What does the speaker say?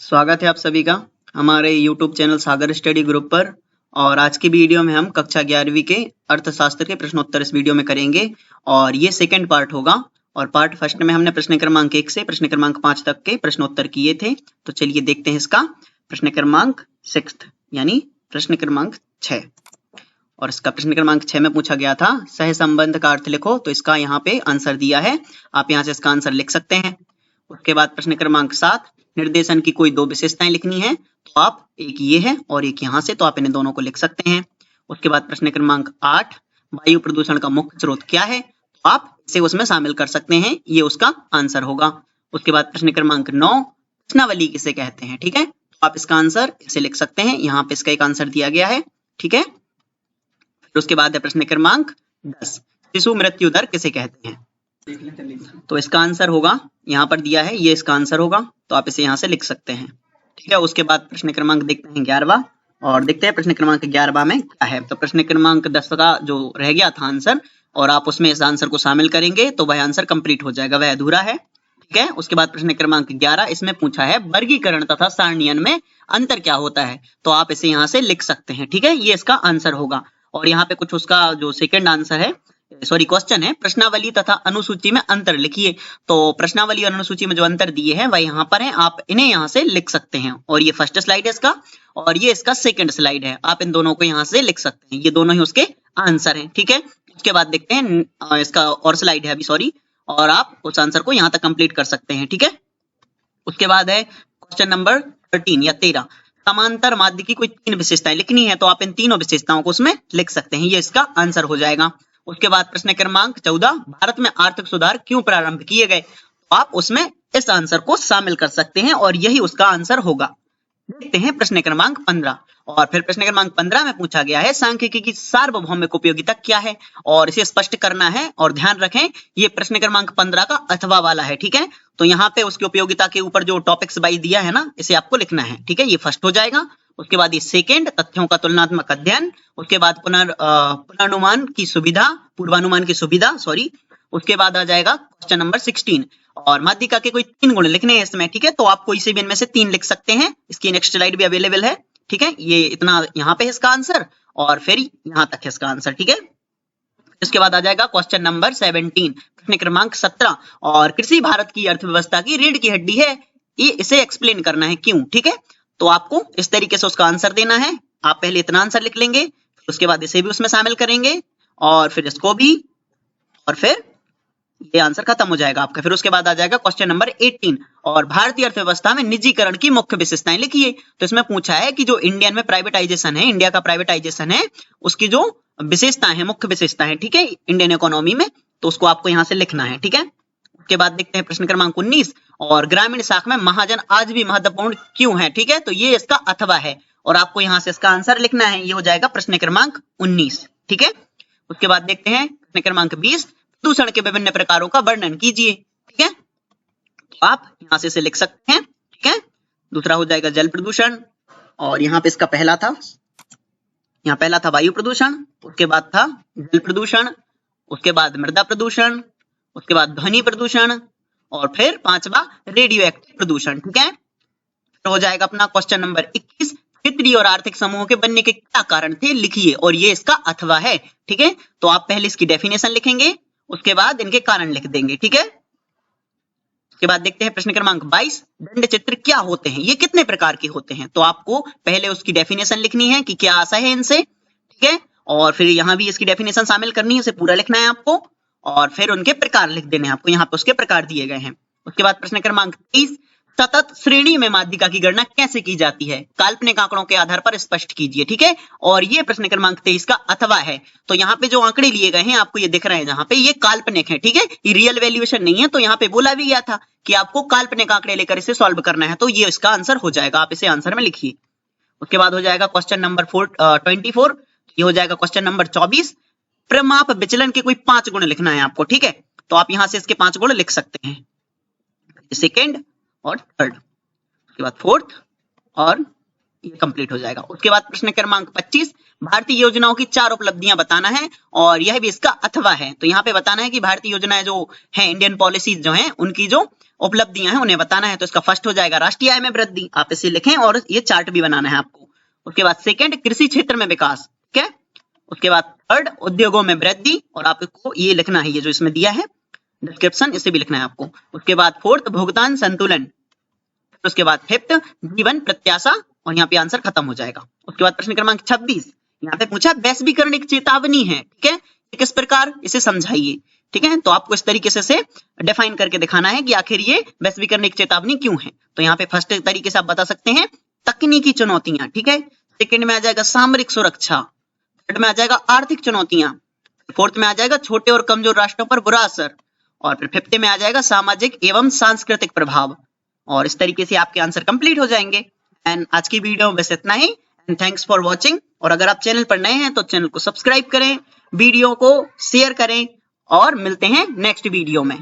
स्वागत है आप सभी का हमारे YouTube चैनल सागर स्टडी ग्रुप पर। और आज की वीडियो में हम कक्षा 11वीं के अर्थशास्त्र के प्रश्नोत्तर इस वीडियो में करेंगे और ये सेकंड पार्ट होगा। और पार्ट फर्स्ट में हमने प्रश्न क्रमांक 1 से प्रश्न क्रमांक 5 तक के प्रश्नोत्तर किए थे। तो चलिए देखते हैं इसका प्रश्न क्रमांक 6 यानी प्रश्न क्रमांक 6। और इसका प्रश्न क्रमांक 6 में पूछा गया था सहसंबंध का अर्थ लिखो। तो इसका यहाँ पे आंसर दिया है, आप यहाँ से इसका आंसर लिख सकते हैं। उसके बाद प्रश्न क्रमांक 7 निर्देशन की कोई दो विशेषताएं लिखनी है। तो आप एक ये है और एक यहाँ से, तो आप इन्हें दोनों को लिख सकते हैं। उसके बाद प्रश्न क्रमांक 8 वायु प्रदूषण का मुख्य स्रोत क्या है, तो आप इसे उसमें शामिल कर सकते हैं, ये उसका आंसर होगा। उसके बाद प्रश्न क्रमांक 9 प्रश्नावली किसे कहते हैं, ठीक है, तो आप इसका आंसर इसे लिख सकते हैं, यहाँ पे इसका एक आंसर दिया गया है, ठीक है। फिर उसके बाद है प्रश्न क्रमांक 10 शिशु मृत्यु दर किसे कहते हैं। तो इसका आंसर होगा यहाँ पर दिया है, ये इसका आंसर होगा, तो आप इसे यहाँ से लिख सकते हैं, ठीक है। उसके बाद प्रश्न क्रमांक देखते हैं 11वां और देखते हैं प्रश्न क्रमांक 11वां में क्या है। तो प्रश्न क्रमांक 10 का जो रह गया था आंसर और आप उसमें इस आंसर को शामिल करेंगे तो वह आंसर कंप्लीट हो जाएगा, वह अधूरा है, ठीक है। उसके बाद प्रश्न क्रमांक 11 इसमें पूछा है वर्गीकरण तथा सारणीयन में अंतर क्या होता है, तो आप इसे यहाँ से लिख सकते हैं, ठीक है, ये इसका आंसर होगा। और यहाँ पे कुछ उसका जो सेकंड आंसर है, सॉरी क्वेश्चन है, प्रश्नावली तथा अनुसूची में अंतर लिखिए। तो प्रश्नावली और अनुसूची में जो अंतर दिए हैं वह यहाँ पर है, आप इन्हें यहाँ से लिख सकते हैं। और ये फर्स्ट स्लाइड है इसका और ये इसका सेकंड स्लाइड है, आप इन दोनों को यहाँ से लिख सकते हैं, ये दोनों ही उसके आंसर हैं, ठीक है। उसके बाद देखते हैं इसका और स्लाइड है अभी, सॉरी, और आप उस आंसर को यहाँ तक कंप्लीट कर सकते हैं, ठीक है। उसके बाद है क्वेश्चन नंबर 13 या 13 समांतर माध्य की कोई 3 विशेषताएं लिखनी है, तो आप इन तीनों विशेषताओं को उसमें लिख सकते हैं, ये इसका आंसर हो जाएगा। उसके बाद प्रश्न क्रमांक 14 भारत में आर्थिक सुधार क्यों प्रारंभ किए गए, तो आप उसमें इस आंसर को शामिल कर सकते हैं और यही उसका आंसर होगा। देखते हैं प्रश्न क्रमांक 15 और फिर प्रश्न क्रमांक 15 में पूछा गया है सांख्यिकी की सार्वभौमिक उपयोगिता क्या है, और इसे स्पष्ट करना है। और ध्यान रखें ये प्रश्न क्रमांक 15 का अथवा वाला है, ठीक है, तो यहाँ पे उसकी उपयोगिता के ऊपर जो टॉपिक्स वाइज दिया है ना, इसे आपको लिखना है, ठीक है, ये फर्स्ट हो जाएगा। उसके बाद ये सेकंड तथ्यों का तुलनात्मक अध्ययन, उसके बाद पूर्वानुमान की सुविधा, सॉरी। उसके बाद आ जाएगा क्वेश्चन नंबर 16 और माध्यिका के कोई 3 गुण लिखने हैं इसमें, ठीक है, तो आप कोई से भी इनमें से 3 लिख सकते हैं। इसकी नेक्स्ट स्लाइड भी अवेलेबल है, ठीक है, ये इतना यहाँ पे है इसका आंसर और फिर यहाँ तक है इसका आंसर, ठीक है। इसके बाद आ जाएगा क्वेश्चन नंबर 17 प्रश्न क्रमांक 17 और कृषि भारत की अर्थव्यवस्था की रीढ़ की हड्डी है, ये इसे एक्सप्लेन करना है क्यों, ठीक है। तो आपको इस तरीके से उसका आंसर देना है, आप पहले इतना आंसर लिख लेंगे, फिर उसके बाद इसे भी उसमें शामिल करेंगे और फिर इसको भी, और फिर ये आंसर खत्म हो जाएगा आपका। फिर उसके बाद आ जाएगा क्वेश्चन नंबर 18 और भारतीय अर्थव्यवस्था में निजीकरण की मुख्य विशेषताएं लिखिए। तो इसमें पूछा है कि जो इंडियन में प्राइवेटाइजेशन है, इंडिया का प्राइवेटाइजेशन है, उसकी जो विशेषताएं हैं, मुख्य विशेषताएं, ठीक है, इंडियन इकोनॉमी में, तो उसको आपको यहाँ से लिखना है, ठीक है। उसके बाद देखते हैं प्रश्न क्रमांक 19 और ग्रामीण शाखा में महाजन आज भी महत्वपूर्ण क्यों है, ठीक है, तो ये इसका अथवा है और आपको यहाँ से इसका आंसर लिखना है, ये हो जाएगा प्रश्न क्रमांक 19, ठीक है। उसके बाद देखते हैं प्रश्न क्रमांक 20 प्रदूषण के विभिन्न प्रकारों का वर्णन कीजिए, ठीक है, तो आप यहाँ से इसे लिख सकते हैं, ठीक है। दूसरा हो जाएगा जल प्रदूषण और यहाँ पे इसका पहला था, यहाँ पहला था वायु प्रदूषण, उसके बाद था जल प्रदूषण, उसके बाद मृदा प्रदूषण, उसके बाद ध्वनि प्रदूषण और फिर 5वां रेडियो एक्टिव प्रदूषण, ठीक है। तो हो जाएगा अपना क्वेश्चन नंबर 21 क्षेत्रीय और आर्थिक समूहों के बनने के क्या कारण थे, लिखिए, और ये इसका अथवा है, ठीक है। तो आप पहले इसकी डेफिनेशन लिखेंगे, उसके बाद इनके कारण लिख देंगे, ठीक है। उसके बाद देखते हैं प्रश्न क्रमांक 22 दंड चित्र क्या होते हैं, ये कितने प्रकार के होते हैं, तो आपको पहले उसकी डेफिनेशन लिखनी है कि क्या आशय है इनसे, ठीक है, और फिर यहाँ भी इसकी डेफिनेशन शामिल करनी है, इसे पूरा लिखना है आपको और फिर उनके प्रकार लिख देने हैं आपको, यहाँ पे उसके प्रकार दिए गए हैं। उसके बाद प्रश्न क्रमांक 23 सतत श्रेणी में माध्यिका की गणना कैसे की जाती है, काल्पनिक आंकड़ों के आधार पर स्पष्ट कीजिए, ठीक है, और ये प्रश्न क्रमांक 23 का अथवा है। तो यहाँ पे जो आंकड़े लिए गए हैं आपको ये दिख रहे हैं, जहाँ पे ये काल्पनिक है, ठीक है, ये रियल वैल्यूएशन नहीं है, तो यहाँ पे बोला भी गया था कि आपको काल्पनिक आंकड़े लेकर इसे सॉल्व करना है, तो ये इसका आंसर हो जाएगा, आप इसे आंसर में लिखिए। उसके बाद हो जाएगा क्वेश्चन नंबर 24, ये हो जाएगा क्वेश्चन नंबर 24 प्रमाप विचलन के कोई 5 गुण लिखना है आपको, ठीक है, तो आप यहाँ से इसके 5 गुण लिख सकते हैं, सेकेंड और थर्ड, उसके बाद फोर्थ और ये कंप्लीट हो जाएगा। उसके बाद प्रश्न क्रमांक 25, भारतीय योजनाओं की 4 उपलब्धियां बताना है और यह भी इसका अथवा है। तो यहाँ पे बताना है कि भारतीय योजनाएं जो है, इंडियन पॉलिसीज जो हैं, उनकी जो उपलब्धियां हैं उन्हें बताना है। तो इसका फर्स्ट हो जाएगा राष्ट्रीय आय में वृद्धि, आप इसे लिखें और ये चार्ट भी बनाना है आपको। उसके बाद सेकंड, कृषि क्षेत्र में विकास, ठीक है। उसके बाद थर्ड, उद्योगों में वृद्धि, और आपको ये लिखना है, ये जो इसमें दिया है डिस्क्रिप्शन, इसे भी लिखना है आपको। उसके बाद फोर्थ, भुगतान संतुलन। उसके बाद फिफ्थ, जीवन प्रत्याशा, और यहाँ पे आंसर खत्म हो जाएगा। उसके बाद प्रश्न क्रमांक 26, यहाँ पे पूछा वैश्वीकरण एक चेतावनी है, ठीक है, किस प्रकार, इसे समझाइए, ठीक है। तो आपको इस तरीके से डिफाइन करके दिखाना है कि आखिर ये वैश्वीकरण एक चेतावनी क्यों है। तो यहाँ पे फर्स्ट तरीके से आप बता सकते हैं तकनीकी चुनौतियां, ठीक है। सेकंड में आ जाएगा सामरिक सुरक्षा, थर्ड में आ जाएगा आर्थिक चुनौतियां, फोर्थ में आ जाएगा छोटे और कमजोर राष्ट्रों पर बुरा असर, और फिर फिफ्थ में आ जाएगा सामाजिक एवं सांस्कृतिक प्रभाव। और इस तरीके से आपके आंसर कंप्लीट हो जाएंगे। एंड आज की वीडियो में बस इतना ही, एंड थैंक्स फॉर वॉचिंग। और अगर आप चैनल पर नए हैं तो चैनल को सब्सक्राइब करें, वीडियो को शेयर करें, और मिलते हैं नेक्स्ट वीडियो में।